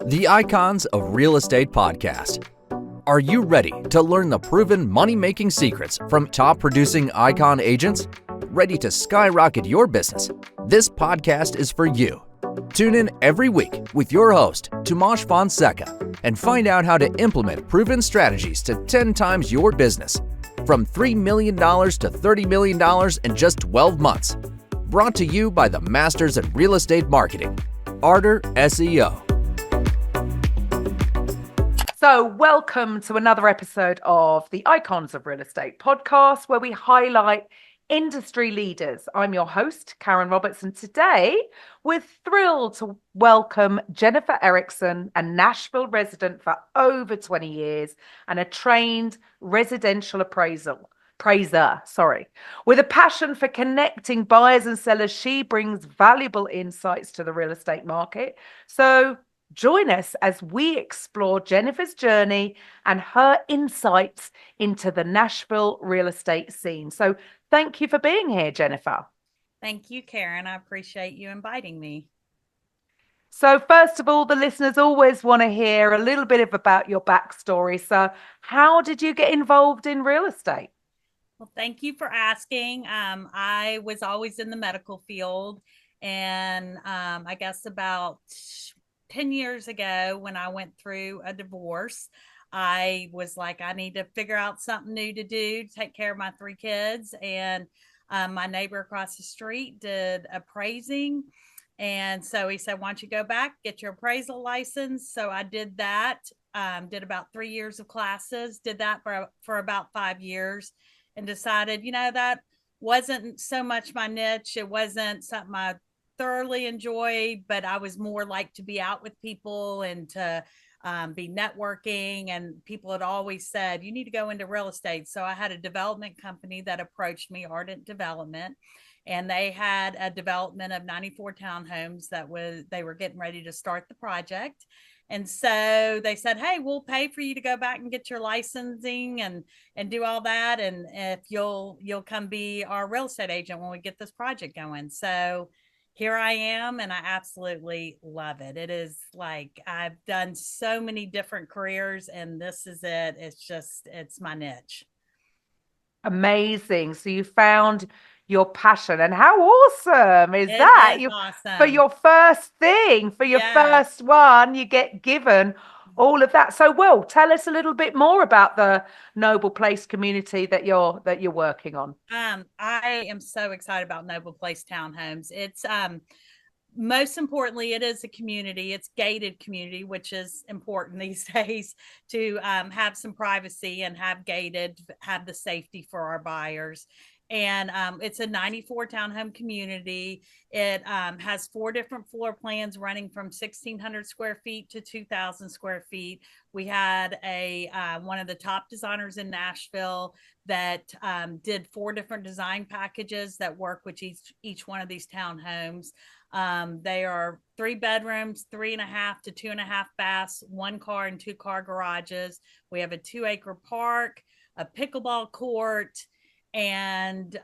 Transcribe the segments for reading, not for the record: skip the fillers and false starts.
The Icons of Real Estate Podcast. Are you ready to learn the proven money-making secrets from top-producing Icon agents? Ready to skyrocket your business? This podcast is for you. Tune in every week with your host, Tomasz Fonseca, and find out how to implement proven strategies to 10 times your business, from $3 million to $30 million in just 12 months. Brought to you by the Masters in Real Estate Marketing, Arter SEO. So welcome to another episode of the Icons of Real Estate podcast, where we highlight industry leaders. I'm your host, Karen Robertson. Today, we're thrilled to welcome Jennifer Erickson, a Nashville resident for over 20 years and a trained residential appraiser. With a passion for connecting buyers and sellers, she brings valuable insights to the real estate market. So join us as we explore Jennifer's journey and her insights into the Nashville real estate scene. So thank you for being here, Jennifer. Thank you, Karen. I appreciate you inviting me. So first of all, the listeners always want to hear a little bit about your backstory. So how did you get involved in real estate? Well, thank you for asking. I was always in the medical field, and I guess about 10 years ago, when I went through a divorce, I was like, I need to figure out something new to do to take care of my 3 kids. And my neighbor across the street did appraising. And so he said, why don't you go back, get your appraisal license? So I did that, did about 3 years of classes, did that for about 5 years, and decided, that wasn't so much my niche. It wasn't something I thoroughly enjoyed, but I was more like to be out with people and to be networking. And people had always said, you need to go into real estate. So I had a development company that approached me, Ardent Development, and they had a development of 94 townhomes they were getting ready to start the project. And so they said, hey, we'll pay for you to go back and get your licensing and do all that. And if you'll come be our real estate agent when we get this project going. So here I am, and I absolutely love it. It is like I've done so many different careers, and this is it. It's my niche. Amazing. So you found your passion, and how awesome is that? Awesome. For your first thing, for your first one, you get given all of that. So, Will, tell us a little bit more about the Noble Place community that you're working on. I am so excited about Noble Place Townhomes. It's most importantly, it is a community. It's gated community, which is important these days to have some privacy and have the safety for our buyers. And it's a 94 townhome community. It has 4 different floor plans running from 1,600 square feet to 2,000 square feet. We had one of the top designers in Nashville that did 4 different design packages that work with each one of these townhomes. They are 3 bedrooms, 3.5 to 2.5 baths, 1 car and 2 car garages. We have a 2-acre park, a pickleball court, and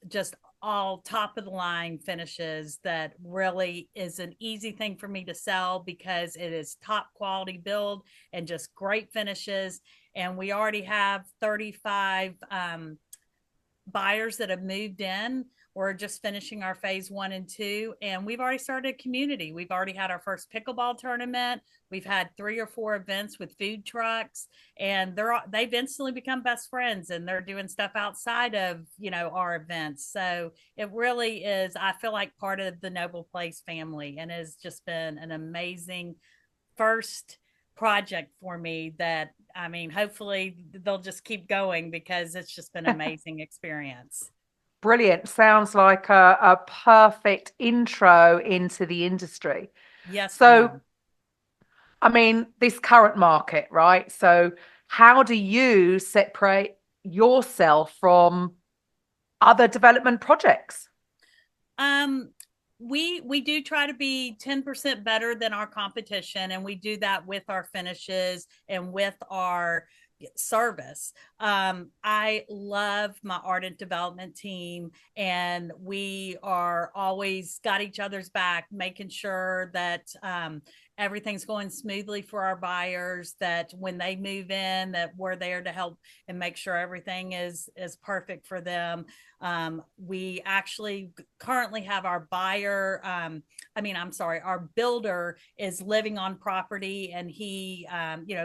just all top of the line finishes that really is an easy thing for me to sell because it is top quality build and just great finishes. And we already have 35 buyers that have moved in. We're just finishing our phase 1 and 2, and we've already started a community. We've already had our first pickleball tournament. We've had 3 or 4 events with food trucks, and they've instantly become best friends, and they're doing stuff outside of, our events. So it really is, I feel like, part of the Noble Place family, and it's just been an amazing first project for me that, hopefully they'll just keep going because it's just been an amazing experience. Brilliant. Sounds like a perfect intro into the industry. Yes. So, this current market, right? So how do you separate yourself from other development projects? We do try to be 10% better than our competition, and we do that with our finishes and with our service. I love my ardent development team, and we are always got each other's back, making sure that everything's going smoothly for our buyers, that when they move in, that we're there to help and make sure everything is perfect for them. We actually currently have our buyer, our builder is living on property, and he,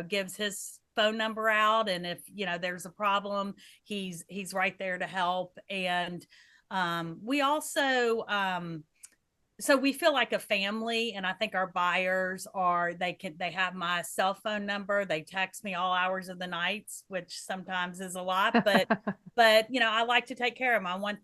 gives his phone number out. And if, there's a problem, he's right there to help. And we also, so we feel like a family, and I think our buyers they have my cell phone number. They text me all hours of the nights, which sometimes is a lot, but I like to take care of them. I want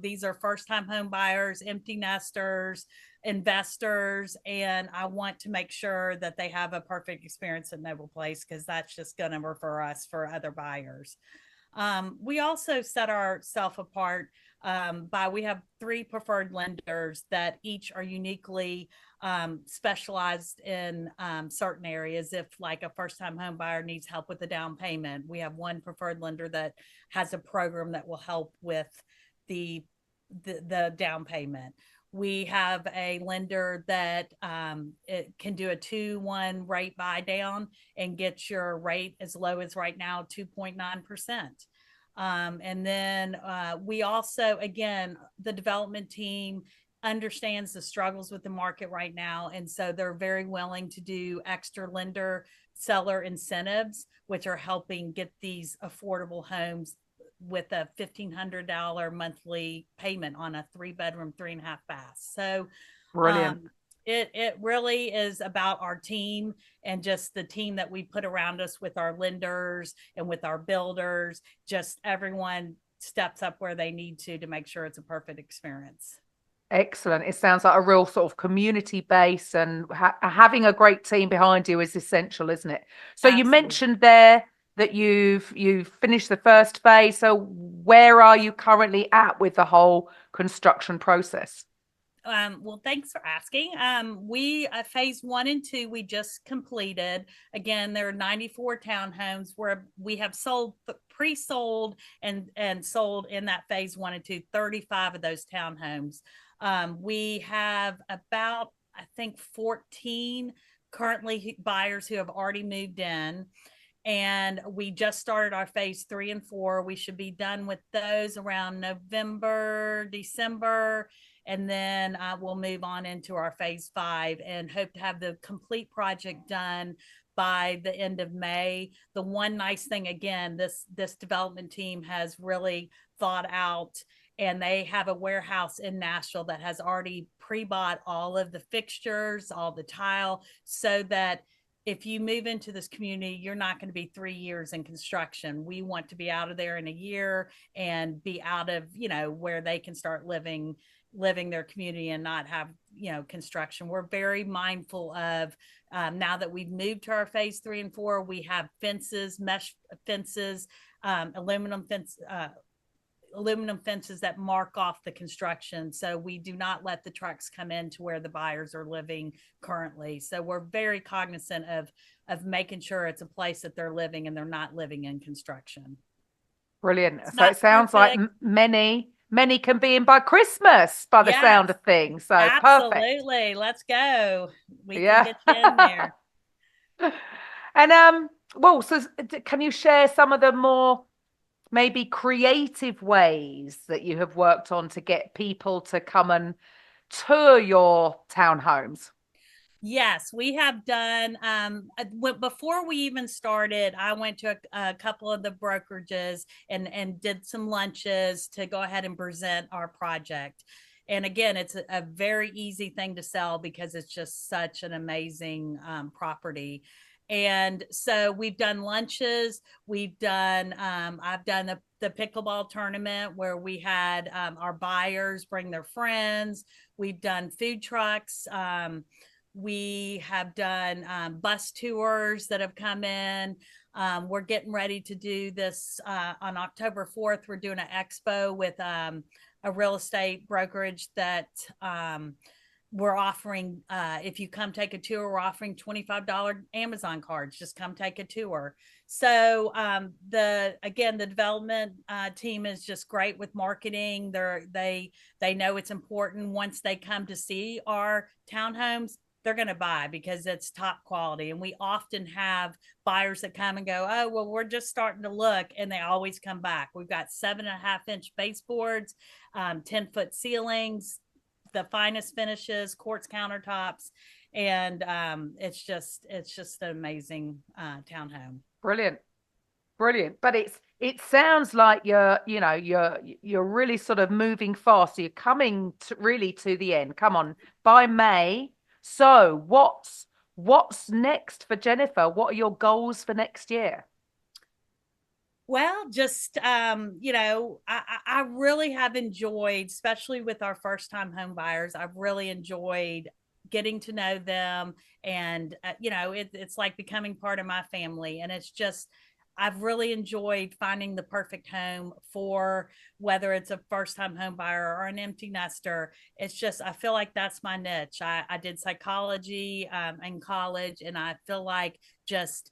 these are first time home buyers, empty nesters, investors, and I want to make sure that they have a perfect experience at Noble Place, because that's just going to refer us for other buyers. We also set ourselves apart we have 3 preferred lenders that each are uniquely specialized in certain areas. If like a first-time home buyer needs help with the down payment, we have one preferred lender that has a program that will help with the down payment. We have a lender that it can do a 2-1 rate buy down and get your rate as low as right now 2.9%. And then we also, again, the development team understands the struggles with the market right now. And so they're very willing to do extra lender seller incentives, which are helping get these affordable homes with a $1,500 monthly payment on a 3-bedroom, 3.5 bath. So brilliant. It really is about our team, and just the team that we put around us with our lenders and with our builders. Just everyone steps up where they need to make sure it's a perfect experience. Excellent. It sounds like a real sort of community base, and having a great team behind you is essential, isn't it? So Absolutely. You mentioned there that you've finished the first phase. So where are you currently at with the whole construction process? Well, thanks for asking. We phase 1 and 2 we just completed. Again, there are 94 townhomes where we have sold, pre-sold, and sold in that phase 1 and 2, 35 of those townhomes. We have about, I think, 14 currently buyers who have already moved in. And we just started our phase 3 and 4. We should be done with those around November, December. And then we'll move on into our phase 5 and hope to have the complete project done by the end of May. The one nice thing, again, this development team has really thought out, and they have a warehouse in Nashville that has already pre-bought all of the fixtures, all the tile, so that if you move into this community, you're not going to be 3 years in construction. We want to be out of there in a year and be out of, where they can start living their community and not have, construction. We're very mindful of, now that we've moved to our phase 3 and 4, we have fences, mesh fences, aluminum fences that mark off the construction. So we do not let the trucks come into where the buyers are living currently. So we're very cognizant of making sure it's a place that they're living and they're not living in construction. Brilliant. So it sounds like many can be in by Christmas by the sound of things. So absolutely. Perfect. Let's go. We can get you in there. And so can you share some of the more maybe creative ways that you have worked on to get people to come and tour your townhomes? Yes, we have done. Before we even started, I went to a couple of the brokerages and did some lunches to go ahead and present our project. And again, it's a very easy thing to sell because it's just such an amazing property. And so we've done lunches. I've done the pickleball tournament where we had our buyers bring their friends. We've done food trucks. We have done bus tours that have come in. We're getting ready to do this on October 4th. We're doing an expo with a real estate brokerage that we're offering, if you come take a tour, we're offering $25 Amazon cards. Just come take a tour. So the development team is just great with marketing. They know it's important. Once they come to see our townhomes, they're going to buy because it's top quality. And we often have buyers that come and go, oh, well, we're just starting to look, and they always come back. We've got 7.5-inch baseboards, 10-foot ceilings, the finest finishes, quartz countertops, and it's just an amazing townhome. Brilliant. But it sounds like you're really sort of moving fast. So you're coming really to the end. Come on, by May. So what's next for Jennifer? What are your goals for next year? Well, just I really have enjoyed, especially with our first time home buyers, I've really enjoyed getting to know them, and it's like becoming part of my family. And it's just, I've really enjoyed finding the perfect home for whether it's a first time home buyer or an empty nester. It's just, I feel like that's my niche. I did psychology in college, and I feel like just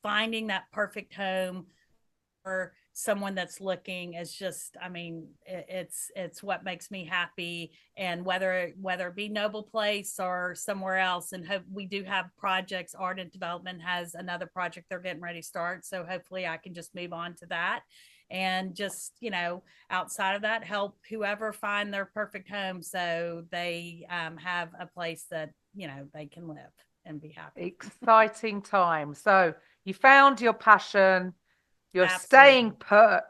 finding that perfect home for someone that's looking is just, I mean, it's what makes me happy. And whether it be Noble Place or somewhere else, and we do have projects. Ardent Development has another project they're getting ready to start, so hopefully I can just move on to that, and just outside of that, help whoever find their perfect home so they have a place that they can live and be happy. Exciting time. So you found your passion. You're Absolutely. staying put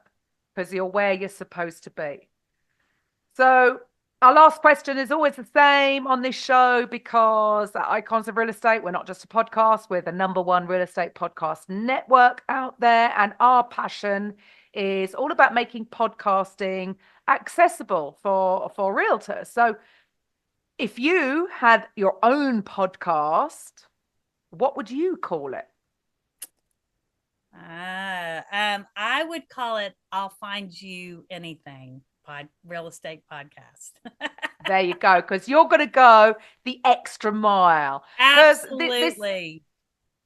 because you're where you're supposed to be. So our last question is always the same on this show, because at Icons of Real Estate, we're not just a podcast, we're the #1 real estate podcast network out there. And our passion is all about making podcasting accessible for realtors. So if you had your own podcast, what would you call it? I would call it "I'll Find You Anything" real estate podcast. There you go, because you're going to go the extra mile. Absolutely.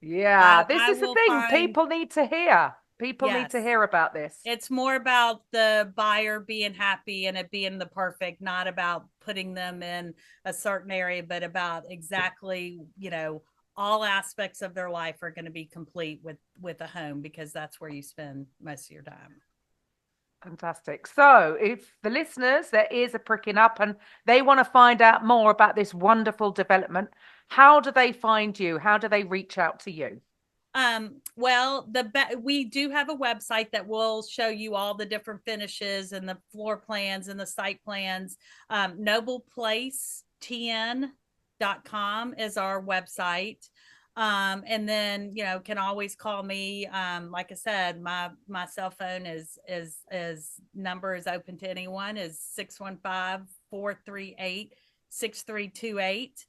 This is the thing people need to hear. People need to hear about this. It's more about the buyer being happy and it being the perfect, not about putting them in a certain area, but about exactly, all aspects of their life are going to be complete with a home, because that's where you spend most of your time. Fantastic. So if the listeners, their ears are pricking up and they want to find out more about this wonderful development, how do they find you? How do they reach out to you? Well, we do have a website that will show you all the different finishes and the floor plans and the site plans. NoblePlaceTN.com is our website. And then, can always call me. Like I said, my cell phone is number is open to anyone, is 615-438-6328.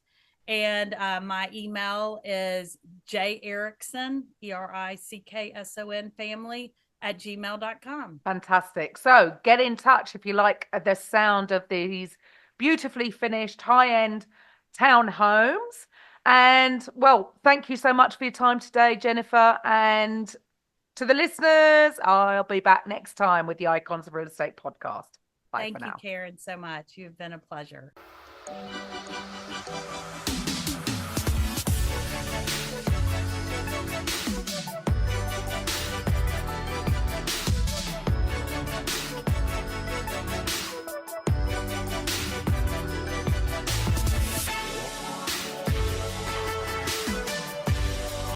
And my email is Erickson, ERICKSON family @gmail.com. Fantastic. So get in touch if you like the sound of these beautifully finished high-end townhomes. And well, thank you so much for your time today, Jennifer. And to the listeners, I'll be back next time with the Icons of Real Estate podcast. Bye. Thank you, Karen, so much. You've been a pleasure.